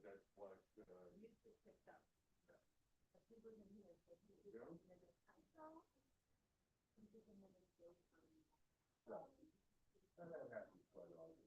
that's what, yeah. That happens quite often.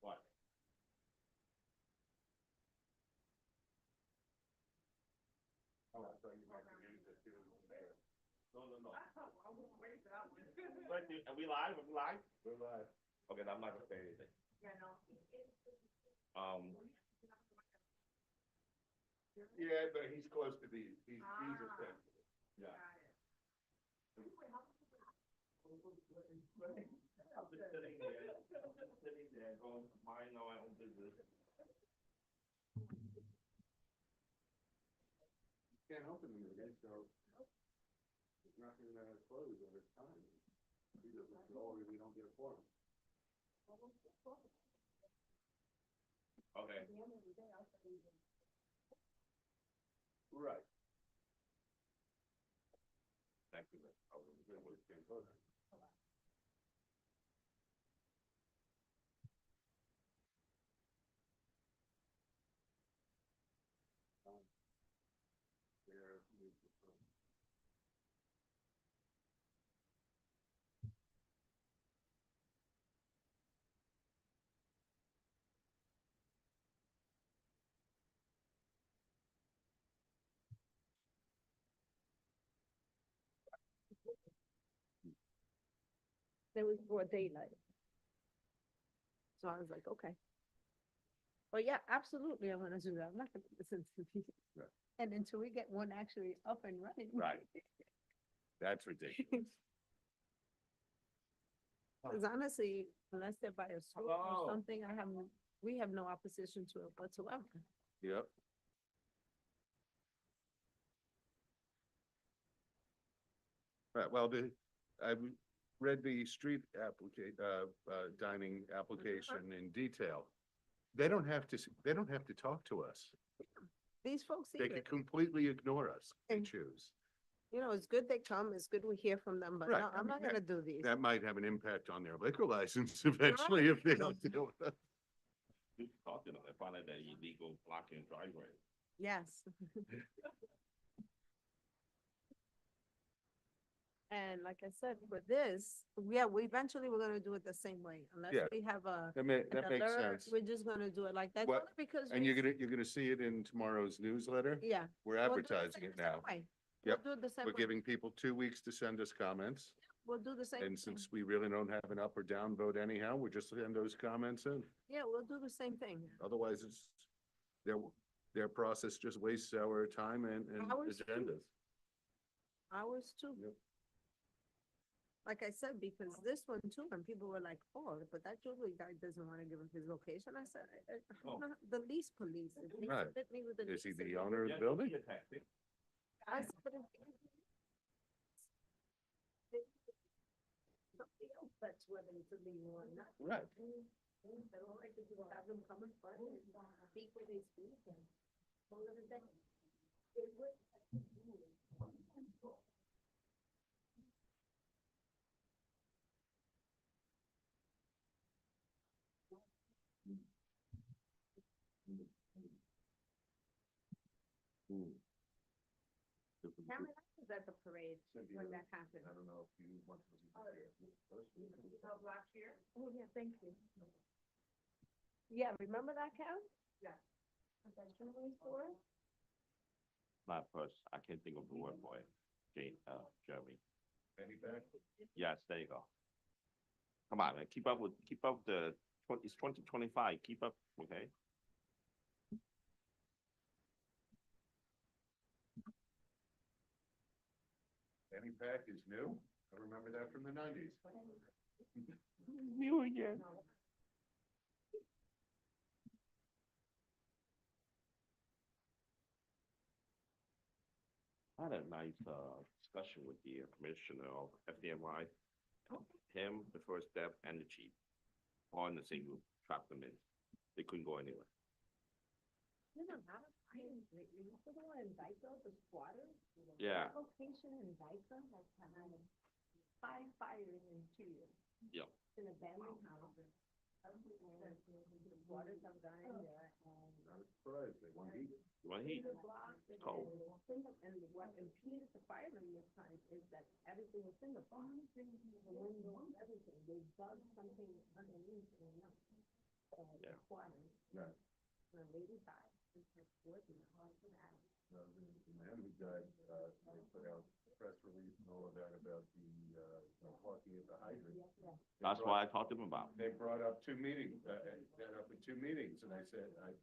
What? Oh, I thought you might be getting this too. No, no, no. Are we live? Are we live? We're live. Okay, I'm not gonna say anything. Um. Yeah, but he's close to these. He's a thing. Yeah. I'm just sitting there going, mind no, I don't do this. Can't open them again, so it's not gonna close over time. He doesn't go, or we don't get a forum. Okay. Right. Thank you. I was good with it. There. It was broad daylight. So I was like, okay. But yeah, absolutely, I'm gonna do that. I'm not gonna listen to these. Right. And until we get one actually up and running. Right. That's ridiculous. Because honestly, unless they're by a school Hello. or something, we have no opposition to it whatsoever. Yep. Right, well, I read the street dining application in detail. They don't have to, they don't have to talk to us. These folks They either, can completely ignore us. They And- choose. you know, it's good they come, it's good we hear from them, but Right, no, I I'm mean, not gonna do these. That might have an impact on their liquor license eventually if they don't deal with it. You talk to them, they find out that illegal blocking driveway. Yes. And like I said, for this, yeah, we eventually we're gonna do it the same way, unless Yeah. we have That an makes alert, sense. we're just gonna do it like that, What- only because. And you're gonna see it in tomorrow's newsletter? Yeah. We're we'll do the advertising same it now. way. We'll Yep. do it the same We're way. giving people 2 weeks to send us comments. We'll do the same And thing. since we really don't have an up or down vote anyhow, we just send those comments in. Yeah, we'll do the same thing. Otherwise, their, their process just wastes our time and Ours too. agendas. Ours too. Yep. Like I said, because this one too, and people were like, oh, but that jewelry guy doesn't wanna give us his location. I said, Oh. I'm not the lease police. If they Right. submit me with the Is he lease the agreement- owner of the building? I said, but if- Somebody else that's willing to leave one, not. Right. But all I could do was have them come in front and speak where they speak and call it a day. It would. Cameron, I was at the parade when that happened. I don't know if you want to. Last year? Oh, yeah, thank you. Yeah, remember that, Karen? Yeah. Professionally for it? Not first, I can't think of the word for it. Jeremy. Penny back? Yes, there you go. Come on, man, keep up it's 2025, keep up, okay? Penny pack is new. I remember that from the nineties. New again. I had a nice, discussion with the commissioner of FDNY. Him, the first step, and the chief, all in the same room, trapped them in. They couldn't go anywhere. You know, not a fire lately. You know the one in Vico, the squatter? Yeah. That location in Vico has had 5 fires in 2 years. Yep. It's an abandoned house. The squatters have gone in there and. Not surprised, they want heat. You want heat? The block, and Cold. And what impeded the firemen this time is that everything was in the barn, the windows, everything. They dug something underneath and not. Yeah. Squatters. Right. The lady died. And her working hard for that. The man who died, they put out a press release and all of that about the, parking at the hydrant. That's what I talked to him about. They brought up 2 meetings, that up at 2 meetings, and I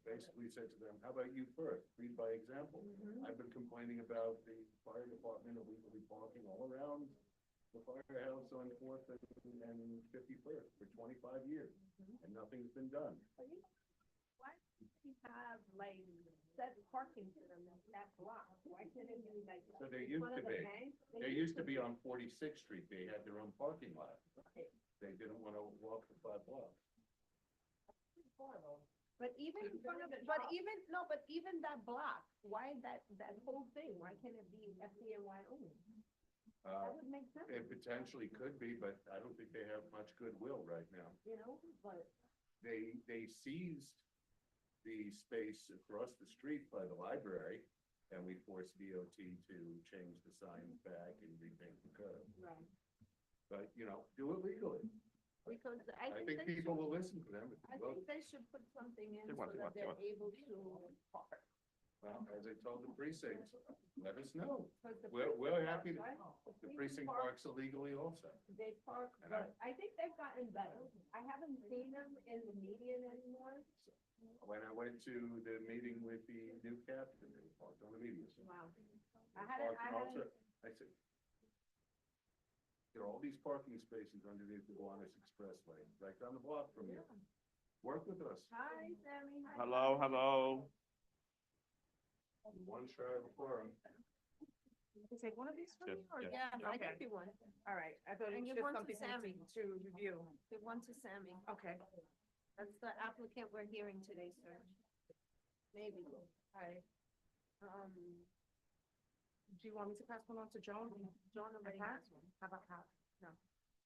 basically said to them, how about you first, lead by example? I've been complaining about the fire department illegally parking all around the firehouse on Fourth and 51st for 25 years, and nothing's been done. But you know, why do we have like set parking for them in that block? Why can't it be like? So there in used front to of the be. bank? They used to be on 46th Street, they had their own parking lot. Right. They didn't want to walk the 5 blocks. But even in front of, but even, no, but even that block, why that whole thing, why can't it be FDNY only? That would make sense, It potentially could be, but I don't think they have much goodwill right now. you know, but. They seized the space across the street by the library, and we forced DOT to change the signs back and repaint the curb. Right. But, do it legally. Because I think they people should, will listen to them. I think they should put something in They so want- that they they're want. able to park. Well, as I told the precinct, let us know. 'Cause the We're precinct happy to- parks, right? The precinct parks illegally also. They park, And but I think they've gotten better. I haven't seen them in the median anymore. When I went to the meeting with the new captain, they parked on the median. Wow. I hadn't, I said, there are all these parking spaces underneath the Gowanus Expressway, right down the block from you. Yeah. Work with us. Hi, Sammy. Hi. Hello, hello. One shy of a quorum. You take one of these from Yes, me, or? yes. Yeah, I Okay. think you won. All right, I thought it And was give just one to something Sammy. to review. Give one to Sammy. Okay. That's the applicant we're hearing today, sir. Maybe. Hi. Do you want me to pass one on to Joan? John already Pat? has one. How about Pat?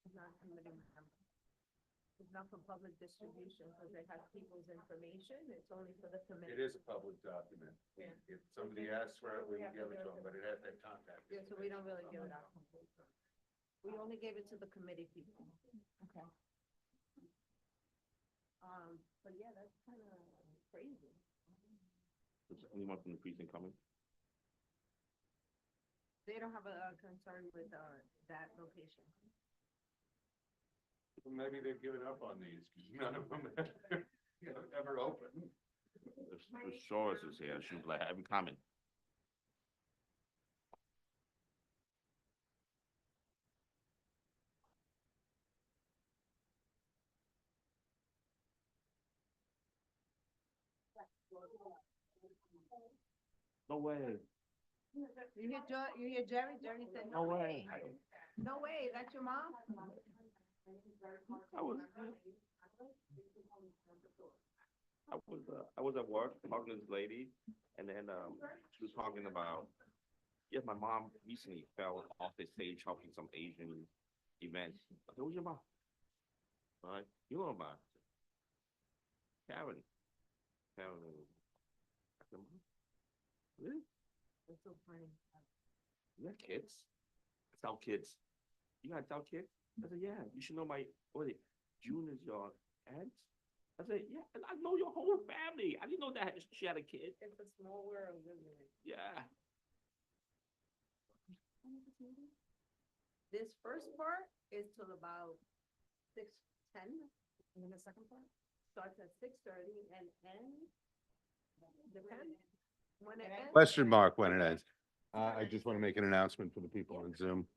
It's not committee member. It's not for public distribution, because it has people's information. It's only for the It committee. is a public document. Yeah. If somebody asks for it, we can give it to them, but it has that contact. Yeah, so we don't really give it out. We only gave it to the committee people. Okay. But yeah, that's kind of crazy. Is anyone from the precinct coming? They don't have a concern with, that location. Maybe they've given up on these, because none of them ever open. The Shores is here, she's like, have a comment. No way. You hear Jerry? Jerry said, No way. No way, that's your mom? I was, I was at work talking to this lady, and then, she was talking about, yeah, my mom recently fell off the stage helping some Asian event. I said, who's your mom? Right, you know about Karen. Karen. I said, "Mom, really? It's so funny. You got kids? I tell kids. You got tell kids? I said, yeah, you should know what is it, June is your aunt? I said, yeah, and I know your whole family. I didn't know that she had a kid. It's a small world, isn't it? Yeah. This first part is till about 6:10, And then the second part? starts at 6:30 and ends. Depends. When it ends. Question mark when it ends. I just want to make an announcement for the people on Zoom.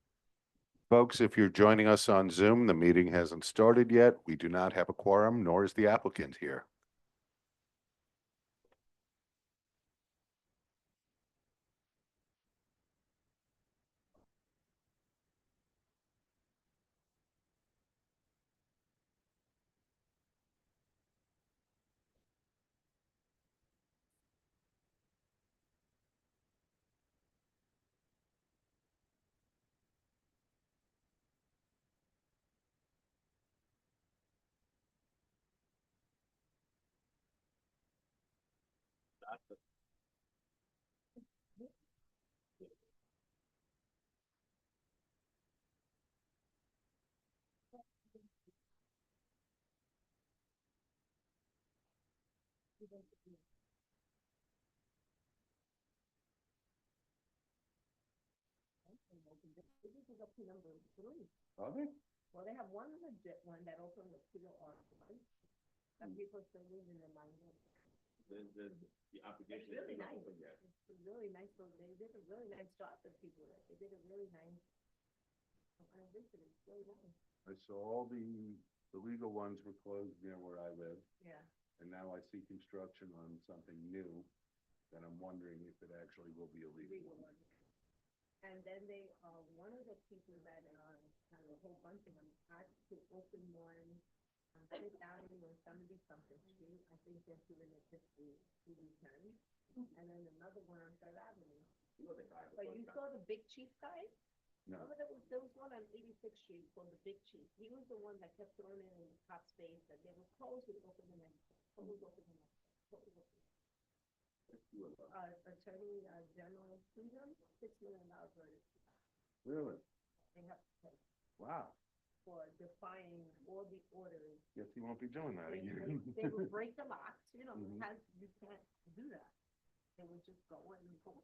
Folks, if you're joining us on Zoom, the meeting hasn't started yet. We do not have a quorum, nor is the applicant here. This is up to number 3. Are they? Well, they have one legit one that opened with POR one. That people still losing their mind. The application It's really is not nice. open yet. It's really nice, so they did a really nice job for people there. They did a really nice. I visited, it's really nice. I saw all the legal ones were closed near where I live, Yeah. and now I see construction on something new. And I'm wondering if it actually will be illegal. Legal one. And then they, one of the people that, kind of a whole bunch of them, had to open one, Fifth Avenue or 70-something street. I think they're doing it this week, weekend. And then another one on Third Avenue. You know the guy. But you saw the Big Chief guy? No. Remember there was one on 86th Street called the Big Chief. He was the one that kept throwing in the cop space that they were closed, we opened them in. Closed, opened them up. Closed, opened them up. Attorney, General Freedom, $6 million verdict. Really? They have to pay Wow. for defying all the orders. Guess he won't be doing that They again. would break the locks, you know, Mhm. you can't do that. They would just go in and go.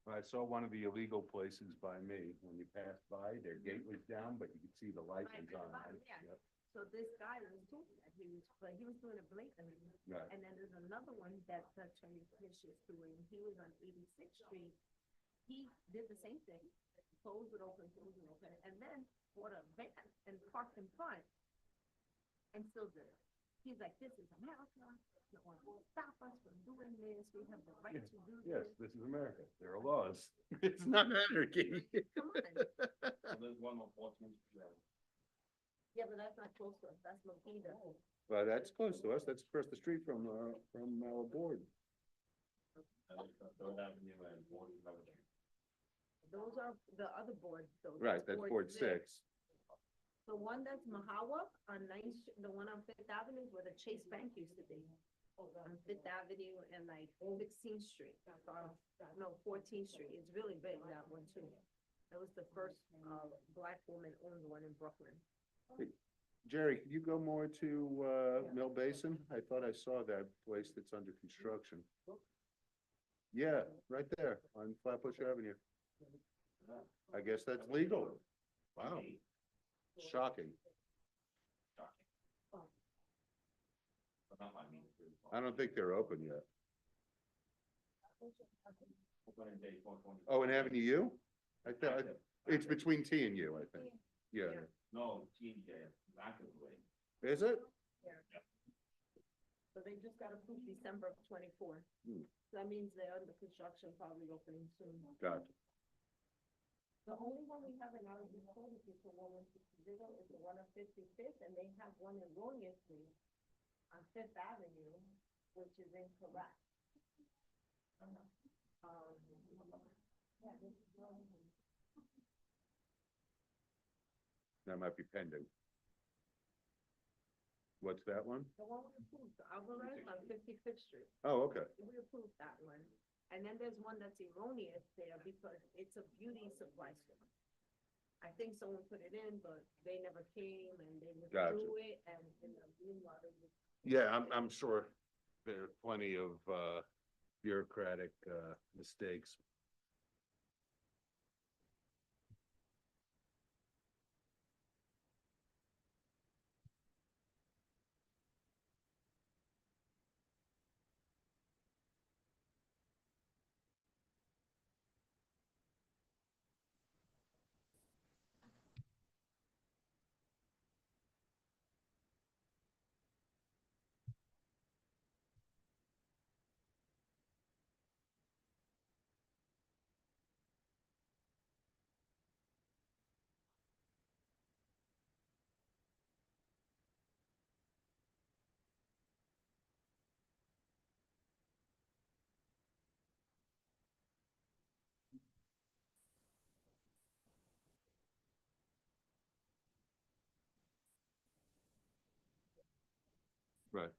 I saw one of the illegal places by me. When you passed by, their gate was down, but you could see the light Right, was on. right, yeah. Yep. So this guy was doing that, but he was doing it blatantly. Right. And then there's another one that Attorney Fish is doing, he was on 86th Street. He did the same thing, closed it open, and then bought a van and parked in front and still did it. He's like, this is America, no one will stop us from doing this, we have the right to do Yes, this. this is America. There are laws. It's not anarchy. Come on. So there's one on 14th Street. Yeah, but that's not close to us, that's Lopinda. Well, that's close to us. That's across the street from our board. Third Avenue and 14th Avenue. Those are the other boards, though. Right, that's Board 6. The one that's Mahawa on the one on Fifth Avenue where the Chase Bank used to be. On Fifth Avenue and like 16th Street, no, 14th Street. It's really big, that one too. That was the first, black woman owned one in Brooklyn. Jerry, could you go more to Mill Basin? I thought I saw that place that's under construction. Yeah, right there on Flatbush Avenue. I guess that's legal. Wow. Shocking. But not my meeting. I don't think they're open yet. Open in day 420. Oh, in Avenue U? I thought, it's between T and U, I think. Yeah. No, TJ, back of the way. Is it? So they just got approved December of 24. Hmm. So that means they're under construction, probably opening soon. Gotcha. The only one we have in our report is the one with zero is the one on 55th, and they have one in Ronia Street on Fifth Avenue, which is incorrect. Yeah, this is wrong. That might be pending. What's that one? The one we approved, the Alvarez on 55th Street. Oh, okay. We approved that one. And then there's one that's erroneous there because it's a beauty supply store. I think someone put it in, but they never came and they Gotcha. withdrew it and in the meanwhile, they just. Yeah, I'm sure there are plenty of, bureaucratic, mistakes. Right.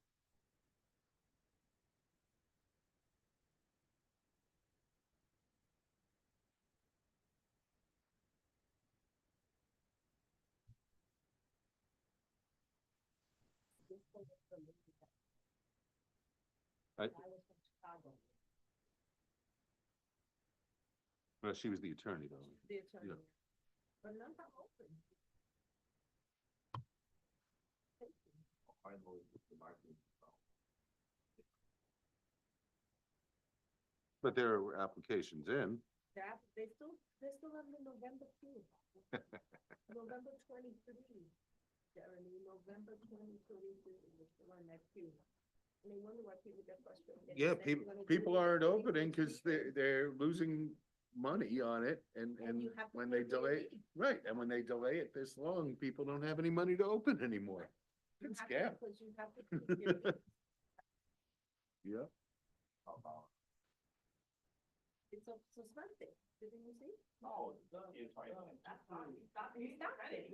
This one was from Michigan. I, I was from Chicago, well, she was the attorney though. the attorney. Yeah. But none are open. But there are applications in. They still have the November two. November 23, Jeremy, November 2023 is the one that's due. And they wonder why people get frustrated. Yeah, They say we're gonna do people it aren't in opening because 2023. they're losing money on it and you have to when pay they delay, fee. right, and when they delay it this long, people don't have any money to open anymore. You It's have to- scam. Because you have to. keep your- Yeah. It's a suspended, didn't you see? No, it's fine. He stopped it.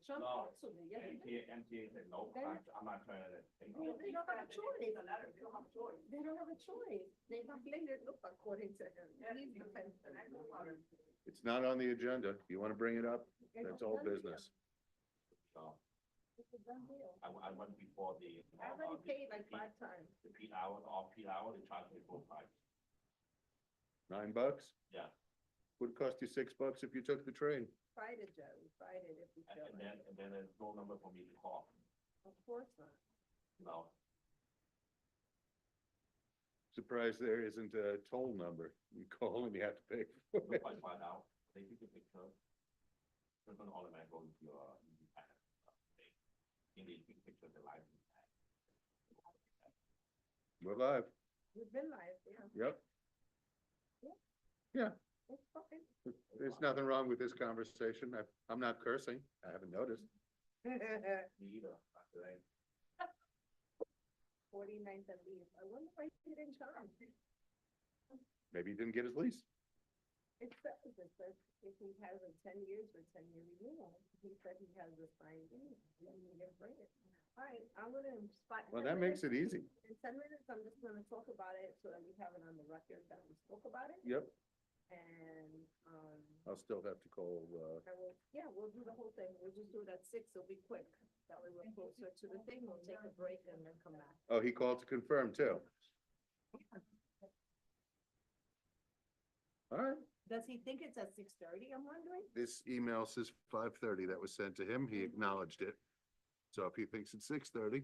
Trump No. canceled it, yes, he did. MTA said, no, Then- I'm not trying to. They don't have a choice. They don't have a choice. They don't have a choice. They have to look according to him. He's the fence. It's not on the agenda. If you want to bring it up, that's all business. So, It's a done deal. I went before the. I already paid like 5 times. The peak hour, the off-peak hour, they charge me full price. $9? Yeah, Would cost you $6 if you took the train. Fried it, Joe. Fried it if you feel and like. then there's no number for me to call, Of course not. no. Surprised there isn't a toll number. You call and you have to pay. for Look, it. I find out, they take a picture. They're gonna automatically go into your, easy pass. In the big picture of the license. tag. We're live. We've been live, yeah. Yep. It's fucking. There's nothing wrong with this conversation. I'm not cursing. I haven't noticed. Me either, not today. 49th and leave. I wonder why he didn't charge. Maybe he didn't get his lease. It says if he has a 10 years or 10-year renewal, he said he has a signed lease. Then he didn't bring it. All right, I'm gonna spot. Well, that makes it easy. In 10 minutes, I'm just gonna talk about it so that we have it on the record that we spoke about it. Yep. And, I'll still have to call, I will, yeah, we'll do the whole thing. We'll just do it at 6. It'll be quick. That way we're closer to the thing. We'll take a break and then come back. oh, he called to confirm too. All right. Does he think it's at 6:30, I'm wondering? This email says 5:30 that was sent to him. He acknowledged it. So if he thinks it's 6:30,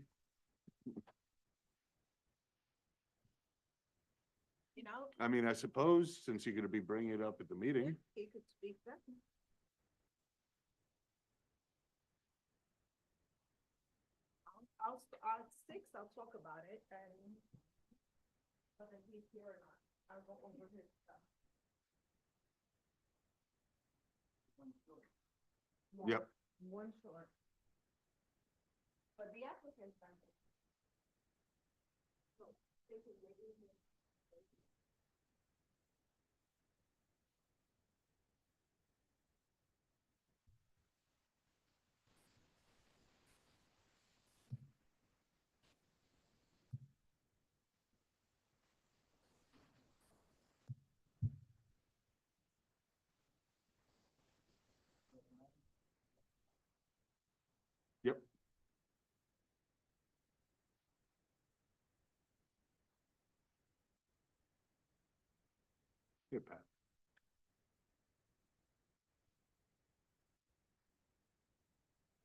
You know, I mean, I suppose since you're gonna be bringing it up at the meeting, he could speak then. At 6, I'll talk about it and whether he's here or not, I'll go over his stuff. Yep. One short. But the applicant's done it. Yep. Here, Pat.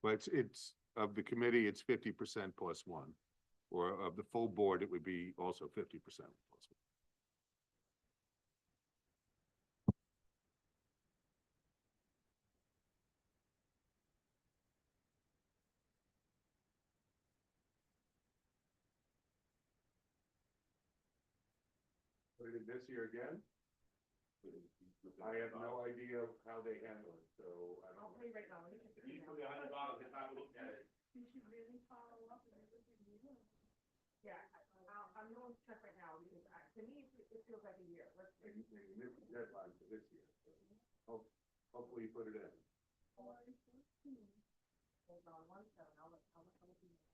Well, it's, of the committee, it's 50% plus one. Or of the full board, it would be also 50% plus one. Put it in this year again? I have no idea how they handle it, so I I'll don't. pay right now. Usually $100, if I look at it. You should really follow up and everything. Yeah, I'm going to check right now because to me, it feels like a year. Let's see. They missed the deadline for this year. So hopefully you put it in. Hold on one second. I'll look you know now.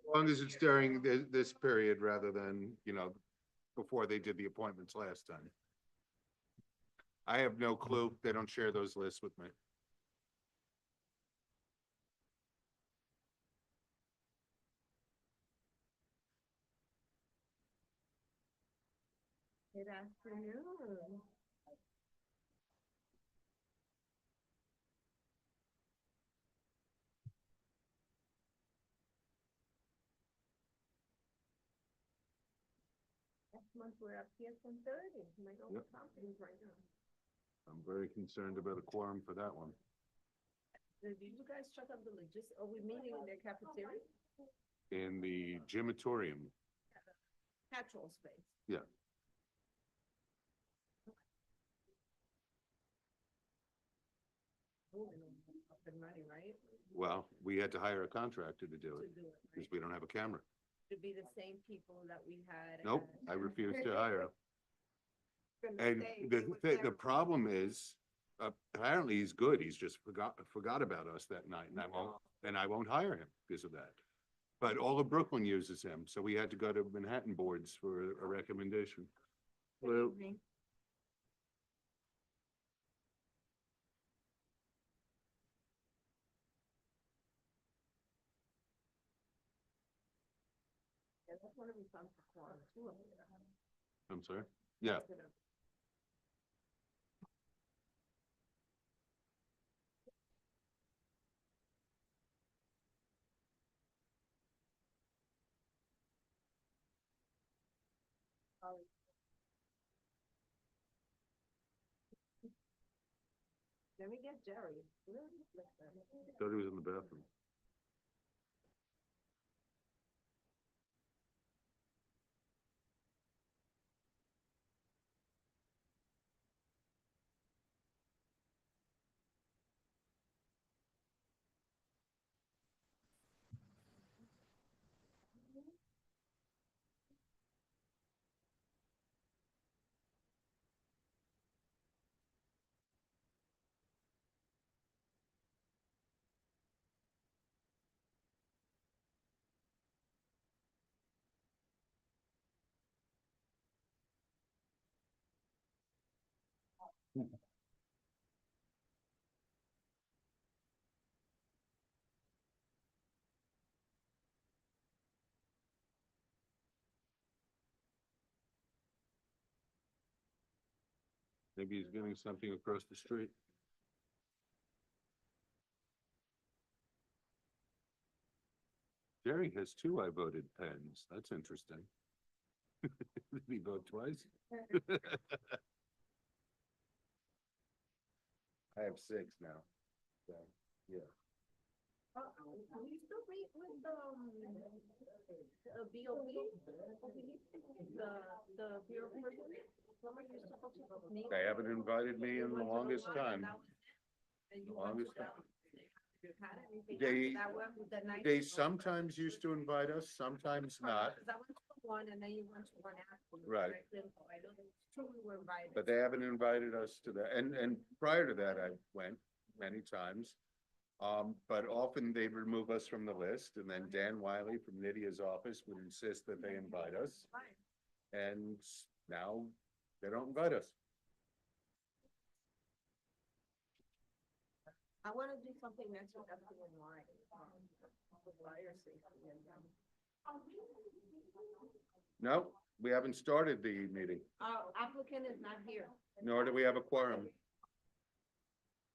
As long as it's during this period rather than, before they did the appointments last time. I have no clue. They don't share those lists with me. Good afternoon. Next month, we're up here from 30, my own Yep. companies right now. I'm very concerned about a quorum for that one. Did you guys check out the are we meeting in their cafeteria? In the gymatorium, Petrol space. yeah. Moving up and running, right? Well, we had to hire a contractor to do To it do it, because right? we don't have a camera. To be the same people that we had. Nope, at- I refuse to hire them. Gonna And say, the, it was the terrible. problem is, apparently he's good. He's just forgot about us that night and I won't hire him because of that. But all of Brooklyn uses him, so we had to go to Manhattan boards for a recommendation. Good Well, evening. Yeah, that's one of the fun for quorum, too. I'm sorry. Yeah. Let me get Jerry. Thought he was in the bathroom. Maybe he's getting something across the street. Jerry has two I voted pens. That's interesting. Did he vote twice? I have 6 now. So, yeah. Will you still meet with, BOP? The Bureau of Prisons? Remember you used to go to meet? They haven't invited me in the longest time. And you Longest went to time. you had anything They- after that one with the night? They sometimes used to invite us, sometimes not, Because I went to one and then you went to one after. Right. I know there's two we were invited. but they haven't invited us to that. And prior to that, I went many times. But often they'd remove us from the list, and then Dan Wiley from Nydia's office would insist that they invite us. Fine. And now they don't invite us. I want to do something next week, I'm doing line, with fire safety and, No, we haven't started the meeting, our applicant is not here. nor do we have a quorum.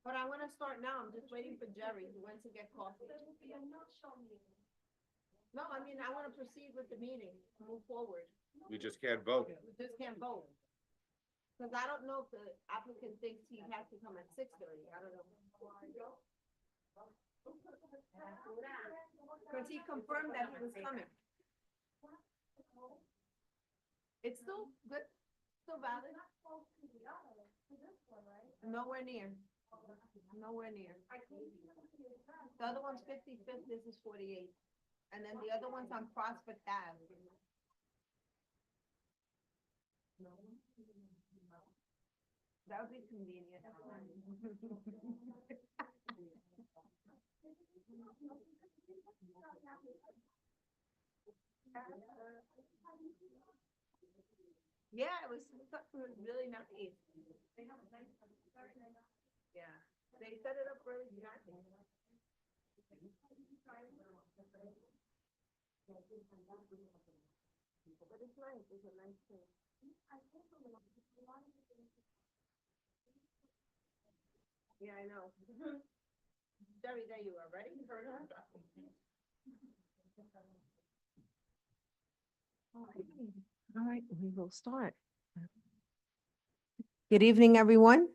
But I want to start now, I'm just waiting for Jerry, who went to get coffee. No, I mean, I want to proceed with the meeting, move forward, We just can't vote. we just can't vote. Because I don't know if the applicant thinks he has to come at 6:30, I don't know. Because he confirmed that he was coming. It's still good, still valid? Nowhere near. Nowhere near. The other one's 55th, this is 48th. And then the other one's on Prospect Ave. That would be convenient. Yeah, it was really nice. Yeah, they set it up really exactly. But it's nice, it's a nice thing. Yeah, I know. Jerry, there you are, ready? All right, we will start. Good evening, everyone.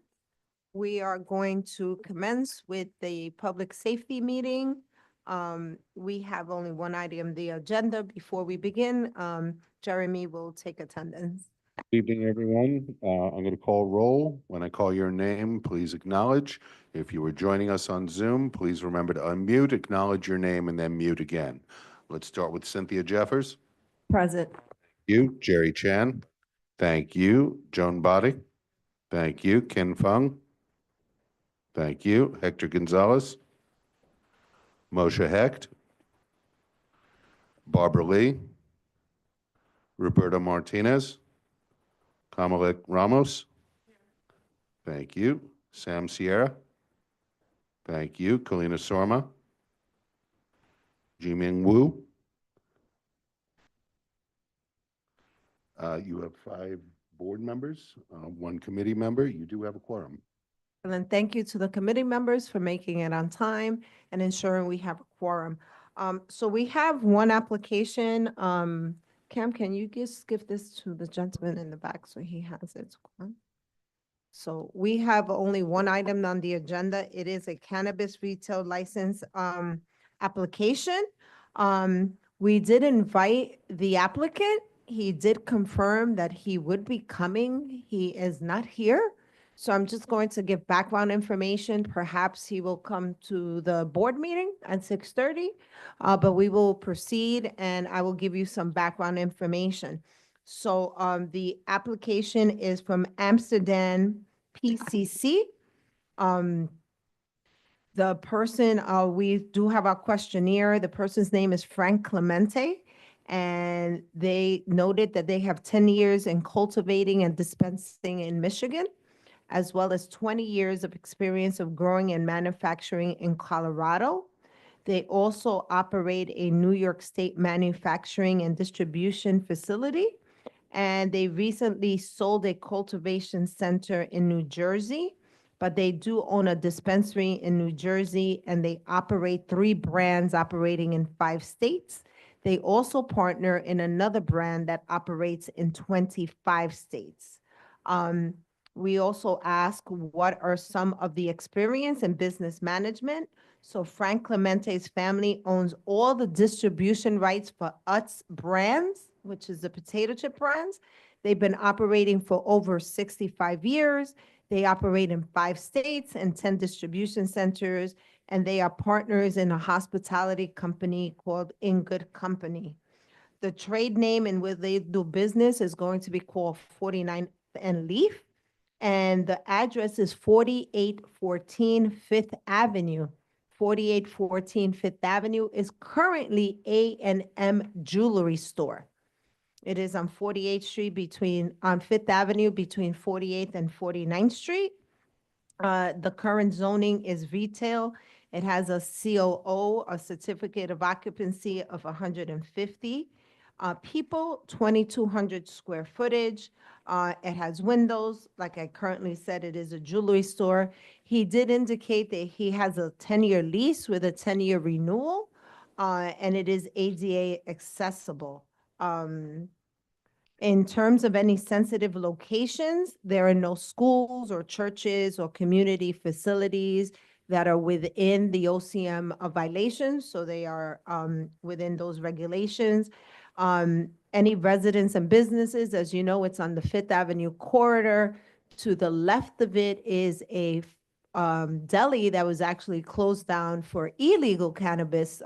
We are going to commence with the public safety meeting. We have only one item, on the agenda. Before we begin, Jeremy will take attendance. Good evening, everyone. I'm going to call roll. When I call your name, please acknowledge. If you are joining us on Zoom, please remember to unmute, acknowledge your name, and then mute again. Let's start with Cynthia Jeffers. Present. You, Jerry Chan. Thank you, Joan Body. Thank you, Ken Fung. Thank you, Hector Gonzalez. Moshe Hecht. Barbara Lee. Roberto Martinez. Kamala Ramos. Thank you. Sam Sierra. Thank you. Kalina Sorma. Jiming Wu. You have 5 board members, one committee member. You do have a quorum. And then thank you to the committee members for making it on time and ensuring we have a quorum. So we have one application. Cam, can you just give this to the gentleman in the back so he has it? So we have only one item on the agenda. It is a cannabis retail license application. We did invite the applicant. He did confirm that he would be coming. He is not here. So I'm just going to give background information. Perhaps he will come to the board meeting at 6:30, but we will proceed and I will give you some background information. So the application is from Amsterdam PCC. The person, we do have our questionnaire. The person's name is Frank Clemente. And they noted that they have 10 years in cultivating and dispensing in Michigan, as well as 20 years of experience of growing and manufacturing in Colorado. They also operate a New York State manufacturing and distribution facility. And they recently sold a cultivation center in New Jersey, but they do own a dispensary in New Jersey and they operate 3 brands operating in 5 states. They also partner in another brand that operates in 25 states. We also ask what are some of the experience in business management. So Frank Clemente's family owns all the distribution rights for Utz brands, which is the potato chip brands. They've been operating for over 65 years. They operate in 5 states and 10 distribution centers, and they are partners in a hospitality company called In Good Company. The trade name and where they do business is going to be called 49 and Leaf, and the address is 4814 Fifth Avenue. 4814 Fifth Avenue is currently A&M Jewelry Store. It is on 48th Street on Fifth Avenue between 48th and 49th Street. The current zoning is retail. It has a COO, a certificate of occupancy of 150 people, 2,200 square footage. It has windows. Like I currently said, it is a jewelry store. He did indicate that he has a 10-year lease with a 10-year renewal, and it is ADA accessible. In terms of any sensitive locations, there are no schools or churches or community facilities that are within the OCM violations, so they are within those regulations. Any residents and businesses, as you know, it's on the Fifth Avenue corridor. To the left of it is a deli that was actually closed down for illegal cannabis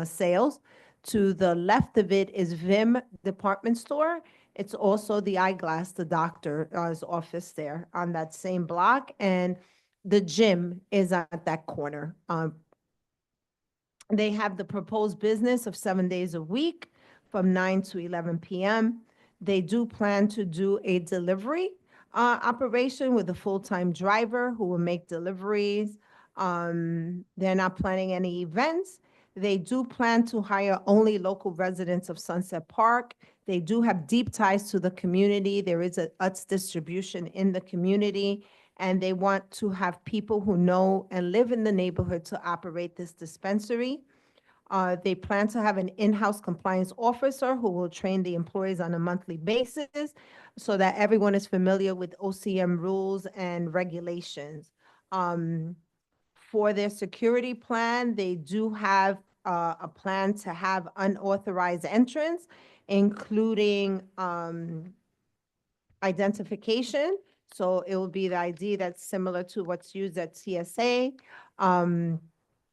sales. To the left of it is Vim Department Store. It's also the Eyeglass, the doctor's office there on that same block. And the gym is at that corner. They have the proposed business of 7 days a week from 9 to 11 p.m. They do plan to do a delivery operation with a full-time driver who will make deliveries. They're not planning any events. They do plan to hire only local residents of Sunset Park. They do have deep ties to the community. There is a Utz distribution in the community, and they want to have people who know and live in the neighborhood to operate this dispensary. They plan to have an in-house compliance officer who will train the employees on a monthly basis so that everyone is familiar with OCM rules and regulations. For their security plan, they do have a plan to have unauthorized entrance, including identification. So it will be the ID that's similar to what's used at TSA.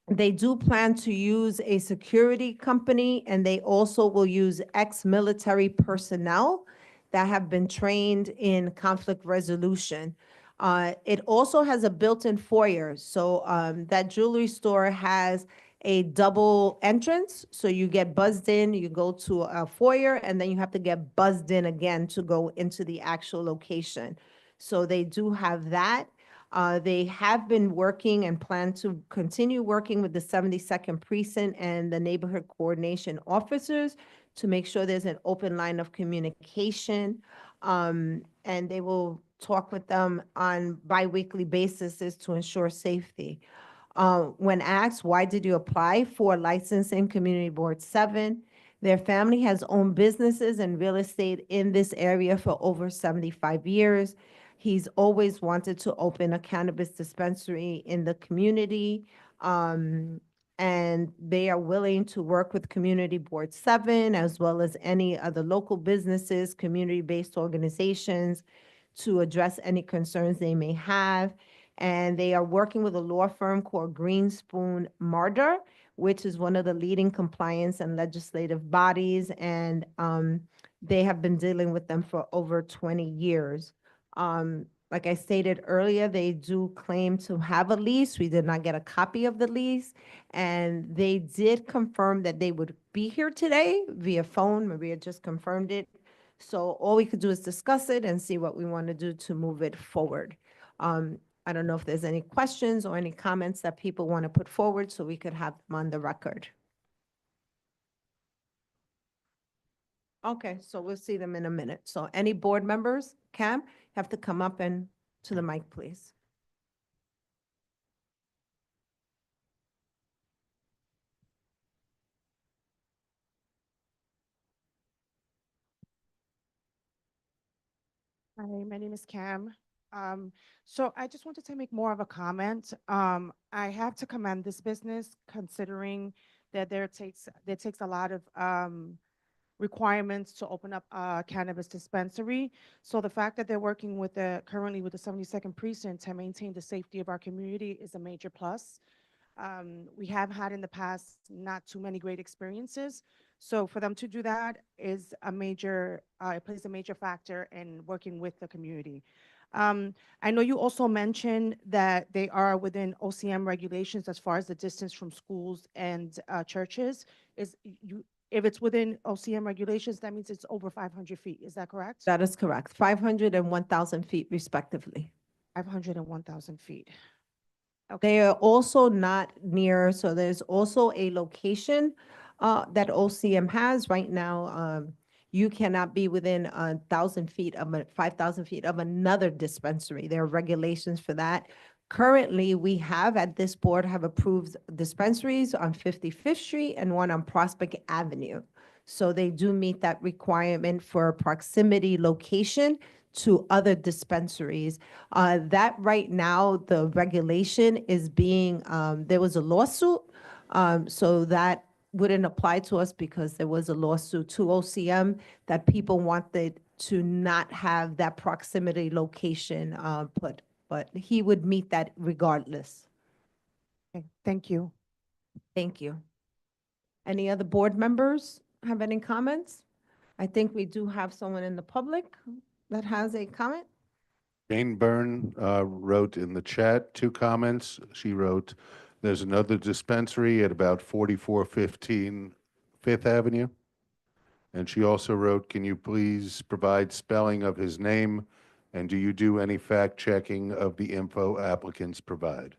They do plan to use a security company, and they also will use ex-military personnel that have been trained in conflict resolution. It also has a built-in foyer. So that jewelry store has a double entrance. So you get buzzed in, you go to a foyer, and then you have to get buzzed in again to go into the actual location. So they do have that. They have been working and plan to continue working with the 72nd Precinct and the neighborhood coordination officers to make sure there's an open line of communication. And they will talk with them on biweekly basis to ensure safety. When asked, why did you apply for license in Community Board 7? Their family has owned businesses and real estate in this area for over 75 years. He's always wanted to open a cannabis dispensary in the community. And they are willing to work with Community Board 7 as well as any other local businesses, community-based organizations to address any concerns they may have. And they are working with a law firm called Greenspoon Marder, which is one of the leading compliance and legislative bodies. And they have been dealing with them for over 20 years. Like I stated earlier, they do claim to have a lease. We did not get a copy of the lease. And they did confirm that they would be here today via phone. Maria just confirmed it. So all we could do is discuss it and see what we want to do to move it forward. I don't know if there's any questions or any comments that people want to put forward so we could have them on the record. Okay, so we'll see them in a minute. So any board members, Cam, you have to come up and to the mic, please. Hi, my name is Cam. So I just wanted to make more of a comment. I have to commend this business considering that there takes a lot of requirements to open up a cannabis dispensary. So the fact that they're working with currently with the 72nd precinct to maintain the safety of our community is a major plus. We have had in the past not too many great experiences. So for them to do that is a major, it plays a major factor in working with the community. I know you also mentioned that they are within OCM regulations as far as the distance from schools and churches. If it's within OCM regulations, that means it's over 500 feet. Is that correct? That is correct. 500 and 1,000 feet respectively. 500 and 1,000 feet. They are also not near, so there's also a location that OCM has right now. You cannot be within 1,000 feet of 5,000 feet of another dispensary. There are regulations for that. Currently, we have at this board have approved dispensaries on 55th Street and one on Prospect Avenue. So they do meet that requirement for proximity location to other dispensaries. That right now, the regulation is being, there was a lawsuit. So that wouldn't apply to us because there was a lawsuit to OCM that people wanted to not have that proximity location put, but he would meet that regardless. Okay, thank you. Thank you. Any other board members have any comments? I think we do have someone in the public that has a comment. Jane Byrne wrote in the chat 2 comments. She wrote, there's another dispensary at about 4415 Fifth Avenue. And she also wrote, can you please provide spelling of his name? And do you do any fact checking of the info applicants provide?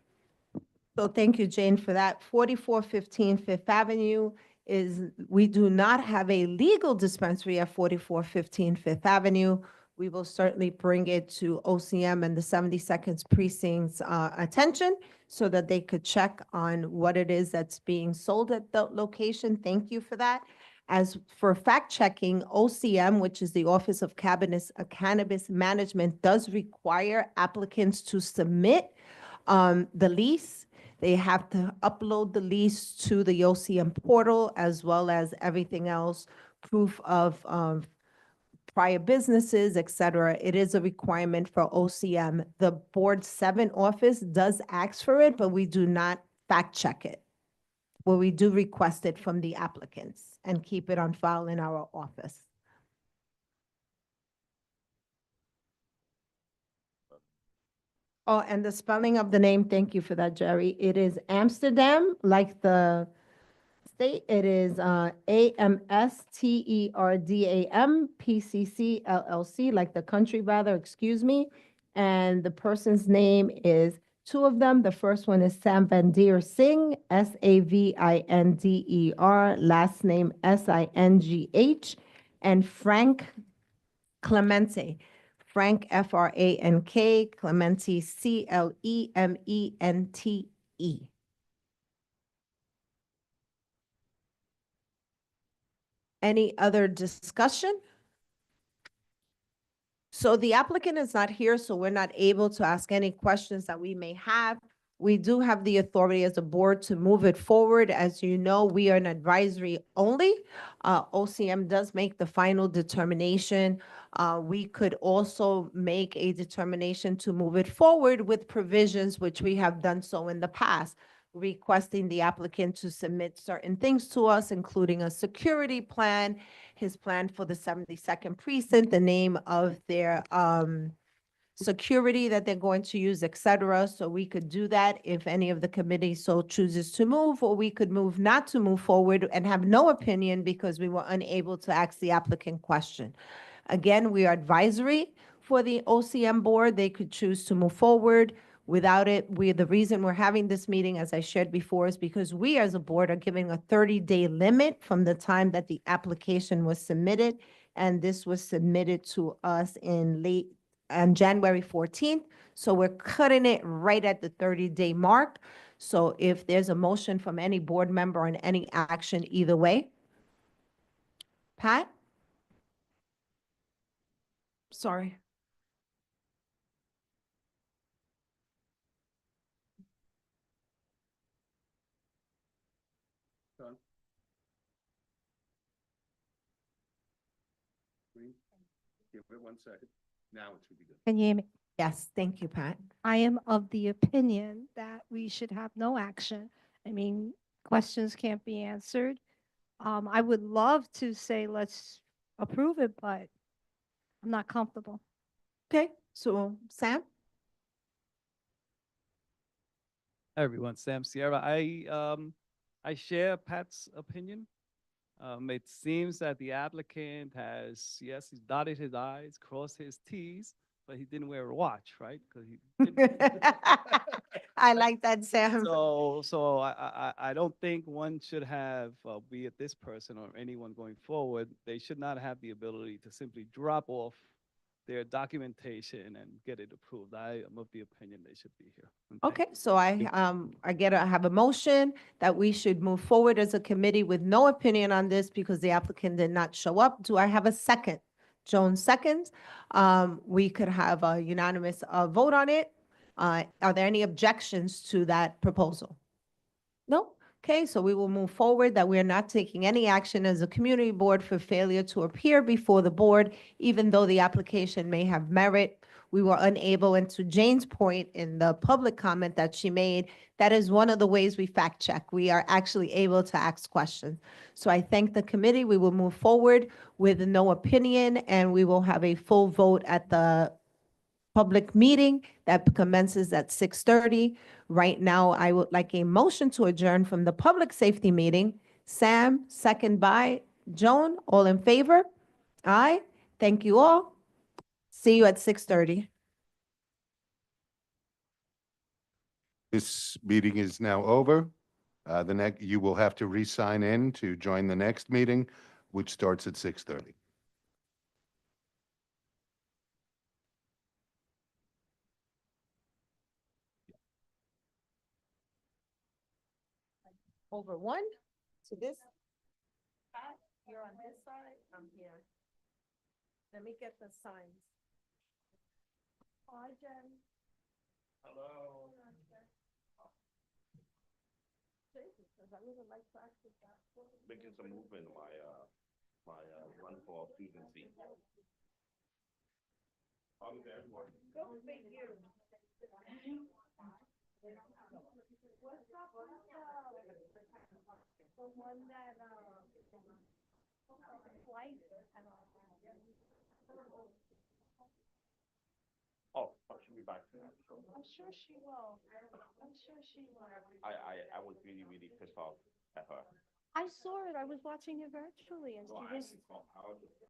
So thank you, Jane, for that. 4415 Fifth Avenue is, we do not have a legal dispensary at 4415 Fifth Avenue. We will certainly bring it to OCM and the 72nd precinct's attention so that they could check on what it is that's being sold at the location. Thank you for that. As for fact checking, OCM, which is the Office of Cannabis Management, does require applicants to submit the lease. They have to upload the lease to the OCM portal as well as everything else, proof of prior businesses, et cetera. It is a requirement for OCM. The Board 7 office does ask for it, but we do not fact check it. Well, we do request it from the applicants and keep it on file in our office. Oh, and the spelling of the name, thank you for that, Jerry. It is Amsterdam, like the state. It is Amsterdam, PCC, LLC, like the country rather, excuse me. And the person's name is 2 of them. The first one is Samvinder Singh, Savinder, last name Singh, and Frank Clemente. Frank, Frank, Clemente, Clemente. Any other discussion? So the applicant is not here, so we're not able to ask any questions that we may have. We do have the authority as a board to move it forward. As you know, we are an advisory only. OCM does make the final determination. We could also make a determination to move it forward with provisions, which we have done so in the past, requesting the applicant to submit certain things to us, including a security plan, his plan for the 72nd precinct, the name of their security that they're going to use, et cetera. So we could do that if any of the committee so chooses to move, or we could move not to move forward and have no opinion because we were unable to ask the applicant question. Again, we are advisory for the OCM board. They could choose to move forward. Without it, the reason we're having this meeting, as I shared before, is because we as a board are giving a 30-day limit from the time that the application was submitted. And this was submitted to us on January 14th. So we're cutting it right at the 30-day mark. So if there's a motion from any board member on any action either way. Pat? Sorry. Done. Green? Give it 1 second. Now it should be good. Can you hear me? Yes, thank you, Pat. I am of the opinion that we should have no action. I mean, questions can't be answered. I would love to say, let's approve it, but I'm not comfortable. Okay, so Sam? Hi, everyone, Sam Sierra. I share Pat's opinion. It seems that the applicant has, yes, he's dotted his i's, crossed his t's, but he didn't wear a watch, right? Because he I like that, Sam. so I don't think one should have, be it this person or anyone going forward, they should not have the ability to simply drop off their documentation and get it approved. I am of the opinion they should be here. And thank Okay, you. so I have a motion that we should move forward as a committee with no opinion on this because the applicant did not show up. Do I have a second? Joan seconds. We could have a unanimous vote on it. Are there any objections to that proposal? No? Okay, so we will move forward that we are not taking any action as a community board for failure to appear before the board, even though the application may have merit. We were unable, and to Jane's point in the public comment that she made, that is one of the ways we fact check. We are actually able to ask questions. So I thank the committee. We will move forward with no opinion, and we will have a full vote at the public meeting that commences at 6:30. Right now, I would like a motion to adjourn from the public safety meeting. Sam, second by Joan, all in favor? Aye. Thank you all. See you at 6:30. This meeting is now over. You will have to re-sign in to join the next meeting, which starts at 6:30. Over one to this. Pat, you're on this side, I'm here. Let me get the signs. Hi, Jen. Hello. Because I would like to ask you that. Making some movement in my run for presidency. Talking to everyone. Go figure. What's up with the one that, flight and all Oh, she'll be back. I'm sure she will. I'm sure she will. I was really, really pissed off at her. I saw it. I was watching it virtually and So she I was actually called,